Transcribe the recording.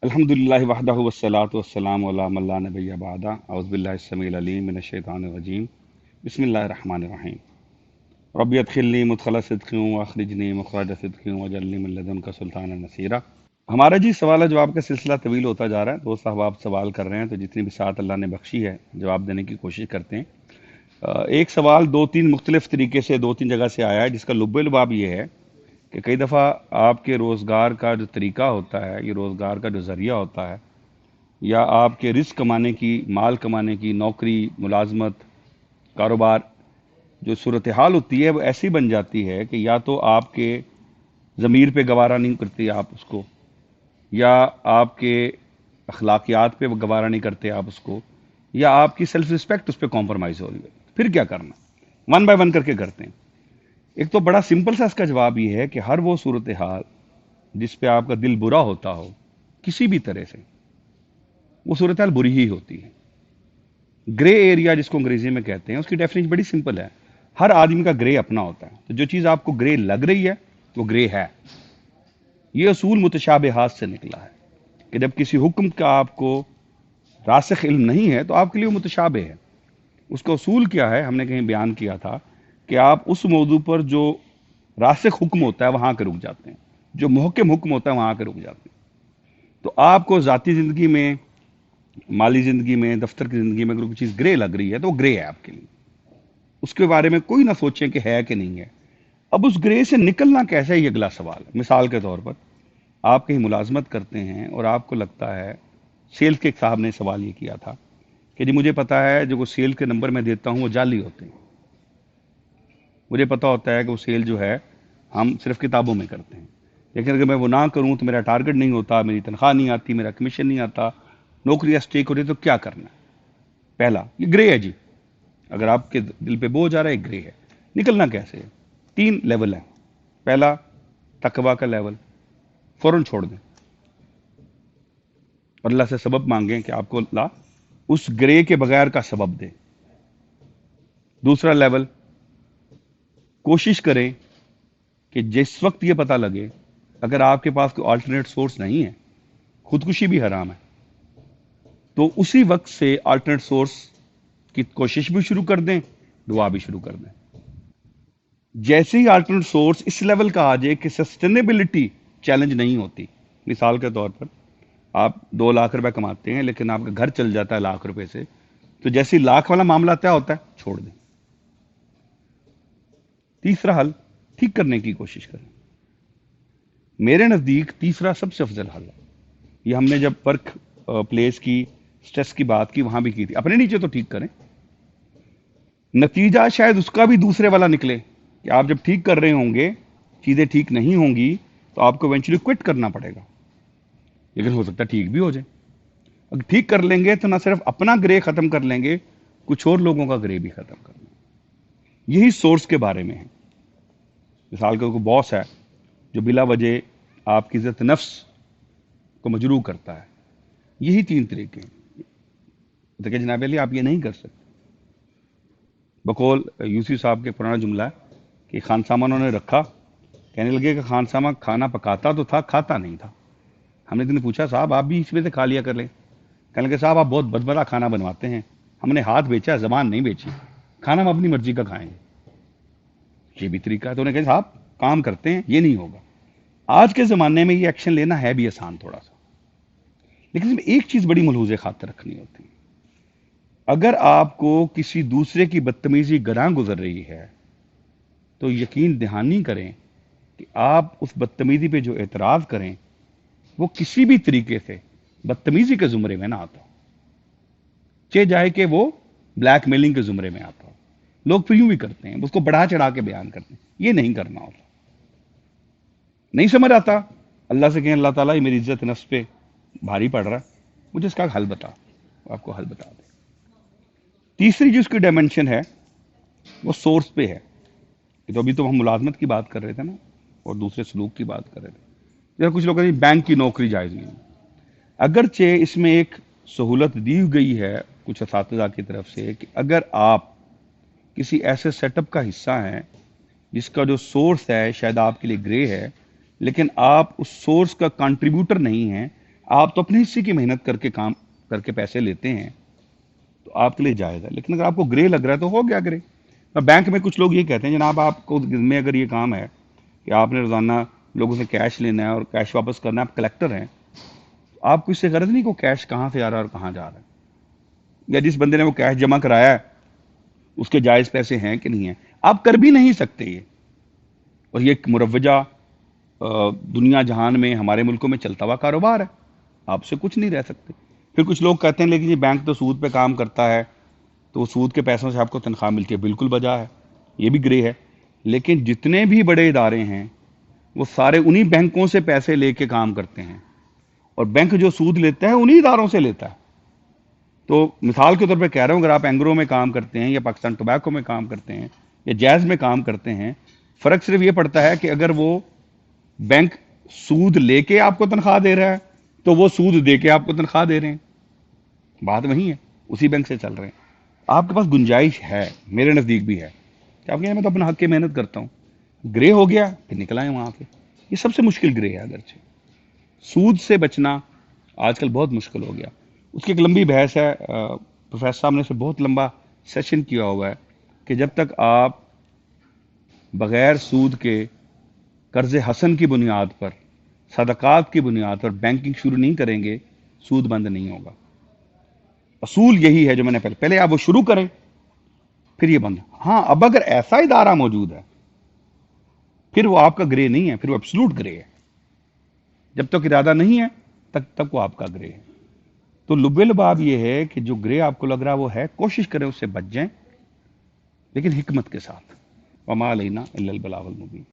अल्हम्दुलिल्लाहि वहदहु वस्सलातु वस्सलामु अला मन ला नबिय्य बअदा अऊज़ु बिल्लाहि अस्समीउल अलीम मिनश शैतानिर रजीम बिस्मिल्लाहिर रहमानिर रहीम रब्बि अदखिलनी मुदखल सिद्क़िन व अखरिजनी मुखरज सिद्क़िन वजअलनी मिन लदुनका सुल्तानन नसीरा। हमारा जी सवाल जवाब का सिलसिला तवील होता जा रहा है। दोस्त अहबाब सवाल कर रहे हैं, तो जितनी भी साथ अल्लाह ने बख्शी है जवाब देने की कोशिश करते हैं। एक सवाल दो तीन मुख्तलिफ तरीके से दो तीन जगह से आया है, जिसका लुब्बे लुबाब ये है कि कई दफ़ा आपके रोज़गार का जो तरीका होता है, ये रोज़गार का जो ज़रिया होता है, या आपके रिस्क कमाने की, माल कमाने की, नौकरी, मुलाजमत, कारोबार, जो सूरत हाल होती है वो ऐसी बन जाती है कि या तो आपके ज़मीर पे गवारा नहीं करती आप उसको, या आपके अखलाकियात पे गवारा नहीं करते आप उसको, या आपकी सेल्फ रिस्पेक्ट उस पर कॉम्प्रोमाइज़ हो रही है। फिर क्या करना? वन बाय वन करके करते हैं। एक तो बड़ा सिंपल सा इसका जवाब ये है कि हर वो सूरत हाल जिस पे आपका दिल बुरा होता हो किसी भी तरह से, वो सूरत हाल बुरी ही होती है। ग्रे एरिया जिसको अंग्रेजी में कहते हैं, उसकी डेफिनेशन बड़ी सिंपल है। हर आदमी का ग्रे अपना होता है। तो जो चीज़ आपको ग्रे लग रही है वो ग्रे है। ये असूल मुतशाबिहात से निकला है कि जब किसी हुक्म का आपको रासिख इल्म नहीं है तो आपके लिए वो मुतशाबे है। उसका असूल क्या है, हमने कहीं बयान किया था कि आप उस मौजू पर जो रासिख हुक्म होता है वहां के रुक जाते हैं, जो मुहक्कम हुक्म होता है वहां के रुक जाते हैं। तो आपको ज़ाती ज़िंदगी में, माली ज़िंदगी में, दफ्तर की ज़िंदगी में अगर कोई चीज़ ग्रे लग रही है तो वो ग्रे है आपके लिए। उसके बारे में कोई ना सोचें कि है कि नहीं है। अब उस ग्रे से निकलना कैसे है, ये अगला सवाल है। मिसाल के तौर पर आप कहीं मुलाजमत करते हैं और आपको लगता है, सेल्स के एक साहब ने सवाल ये किया था कि जी मुझे पता है जो सेल के नंबर मैं देता हूँ वो जाली होते हैं। मुझे पता होता है कि वो सेल जो है हम सिर्फ किताबों में करते हैं, लेकिन अगर मैं वो ना करूं तो मेरा टारगेट नहीं होता, मेरी तनख्वाह नहीं आती, मेरा कमीशन नहीं आता, नौकरी स्टेक होती, तो क्या करना है? पहला, ये ग्रे है जी। अगर आपके दिल पे बोझ आ रहा है, ग्रे है। निकलना कैसे है? तीन लेवल है। पहला, तकवा का लेवल, फौरन छोड़ दें और अल्लाह से सबब मांगें कि आपको अल्लाह उस ग्रे के बगैर का सबब दे। दूसरा लेवल, कोशिश करें कि जिस वक्त ये पता लगे अगर आपके पास कोई अल्टरनेट सोर्स नहीं है, खुदकुशी भी हराम है, तो उसी वक्त से अल्टरनेट सोर्स की कोशिश भी शुरू कर दें, दुआ भी शुरू कर दें। जैसे ही अल्टरनेट सोर्स इस लेवल का आ जाए कि सस्टेनेबिलिटी चैलेंज नहीं होती, मिसाल के तौर पर आप 2 लाख रुपए कमाते हैं लेकिन आपका घर चल जाता है लाख रुपए से, तो जैसे ही लाख वाला मामला तय होता है, छोड़ दें। तीसरा हल, ठीक करने की कोशिश करें। मेरे नज़दीक तीसरा सबसे अफजल हल है। ये हमने जब वर्क प्लेस की स्ट्रेस की बात की वहां भी की थी। अपने नीचे तो ठीक करें, नतीजा शायद उसका भी दूसरे वाला निकले कि आप जब ठीक कर रहे होंगे, चीज़ें ठीक नहीं होंगी तो आपको इवेंचुअली क्विट करना पड़ेगा, लेकिन हो सकता है ठीक भी हो जाए। अगर ठीक कर लेंगे तो ना सिर्फ अपना ग्रे खत्म कर लेंगे, कुछ और लोगों का ग्रे भी खत्म कर लेंगे। यही सोर्स के बारे में है। मिसाल का कोई बॉस है जो बिला वजह आपकी इज्जत नफ्स को मजरू करता है, यही तीन तरीके हैं। देखिए जनाब अली, आप ये नहीं कर सकते। बकौल यूसी साहब के पुराना जुमला है कि खानसामा उन्होंने रखा, कहने लगे कि खानसामा खाना पकाता तो था, खाता नहीं था। हमने दिन पूछा, साहब आप भी इसमें से खा लिया कर ले। कहने लगे, साहब आप बहुत बदबरा खाना बनवाते हैं, हमने हाथ बेचा, जबान नहीं बेची, खाना हम अपनी मर्जी का खाएंगे। ये भी तरीका है। तो उन्होंने कहा, साहब काम करते हैं, ये नहीं होगा। आज के ज़माने में ये एक्शन लेना है भी आसान थोड़ा सा, लेकिन इसमें एक चीज़ बड़ी मलहूज़ खातिर रखनी होती है। अगर आपको किसी दूसरे की बदतमीजी गरां गुजर रही है तो यकीन दहानी करें कि आप उस बदतमीजी पे जो एतराज़ करें वो किसी भी तरीके से बदतमीजी के ज़ुमरे में ना आता, चाहे जाए कि वो ब्लैक मेलिंग के ज़ुमरे में आता हो। लोग फिर यूं भी करते हैं, उसको बढ़ा चढ़ा के बयान करते हैं। ये नहीं करना होता। नहीं समझ आता, अल्लाह से कहें, अल्लाह ताला ये मेरी इज्जत नफ्स पे भारी पड़ रहा है, मुझे इसका हल बता। आपको हल बता दे। तीसरी जो उसकी डायमेंशन है वो सोर्स पे है। तो अभी तो हम मुलाजमत की बात कर रहे थे ना, और दूसरे सलूक की बात कर रहे थे। जैसे कुछ लोग कहते हैं बैंक की नौकरी जायज़ नहीं है। अगरचे इसमें एक सहूलत दी गई है कुछ असातिज़ा की तरफ से कि अगर आप किसी ऐसे सेटअप का हिस्सा हैं जिसका जो सोर्स है शायद आपके लिए ग्रे है, लेकिन आप उस सोर्स का कंट्रीब्यूटर नहीं हैं, आप तो अपने हिस्से की मेहनत करके काम करके पैसे लेते हैं, तो आपके लिए जायज़ है। लेकिन अगर आपको ग्रे लग रहा है तो हो गया ग्रे। और बैंक में कुछ लोग ये कहते हैं, जनाब आपको में अगर ये काम है कि आपने रोज़ाना लोगों से कैश लेना है और कैश वापस करना है, आप कलेक्टर हैं, तो आपको इससे गरज नहीं को कैश कहाँ से आ रहा है और कहाँ जा रहा है, या जिस बंदे ने वो कैश जमा कराया है उसके जायज़ पैसे हैं कि नहीं है। आप कर भी नहीं सकते ये। और ये एक मुरव्वजा दुनिया जहान में हमारे मुल्कों में चलता हुआ कारोबार है, आपसे कुछ नहीं रह सकते। फिर कुछ लोग कहते हैं लेकिन ये बैंक तो सूद पे काम करता है, तो सूद के पैसों से आपको तनख्वाह मिलती है। बिल्कुल बजा है, ये भी ग्रे है। लेकिन जितने भी बड़े इदारे हैं वो सारे उन्हीं बैंकों से पैसे लेके काम करते हैं, और बैंक जो सूद लेता है उन्हीं इदारों से लेता है। तो मिसाल के तौर पे कह रहा हूँ, अगर आप एंग्रो में काम करते हैं या पाकिस्तान टोबैको में काम करते हैं या जैज़ में काम करते हैं, फ़र्क सिर्फ ये पड़ता है कि अगर वो बैंक सूद लेके आपको तनख्वाह दे रहा है तो वो सूद दे के आपको तनख्वाह दे रहे हैं, बात वही है, उसी बैंक से चल रहे हैं। आपके पास गुंजाइश है, मेरे नज़दीक भी है कि आप कहें मैं तो अपना हक की मेहनत करता हूँ, ग्रे हो गया फिर निकल आए वहाँ से। ये सबसे मुश्किल ग्रे है। अगरचे सूद से बचना आजकल बहुत मुश्किल हो गया। उसकी एक लंबी बहस है, प्रोफेसर साहब ने इसे बहुत लंबा सेशन किया हुआ है कि जब तक आप बग़ैर सूद के कर्ज़ हसन की बुनियाद पर, सदक़ात की बुनियाद पर बैंकिंग शुरू नहीं करेंगे, सूद बंद नहीं होगा। असूल यही है जो मैंने पहले आप वो शुरू करें फिर ये बंद। हाँ, अब अगर ऐसा इदारा मौजूद है फिर वो आपका ग्रे नहीं है, फिर वो एब्सोल्यूट ग्रे है। जब तक इरादा नहीं है तब तक वो आपका ग्रे है। तो लुब्बे लुबाब ये है कि जो ग्रे आपको लग रहा है वो है, कोशिश करें उससे बच जाएं, लेकिन हिकमत के साथ। वमा अलैना इल्लल बलागुल मुबीन।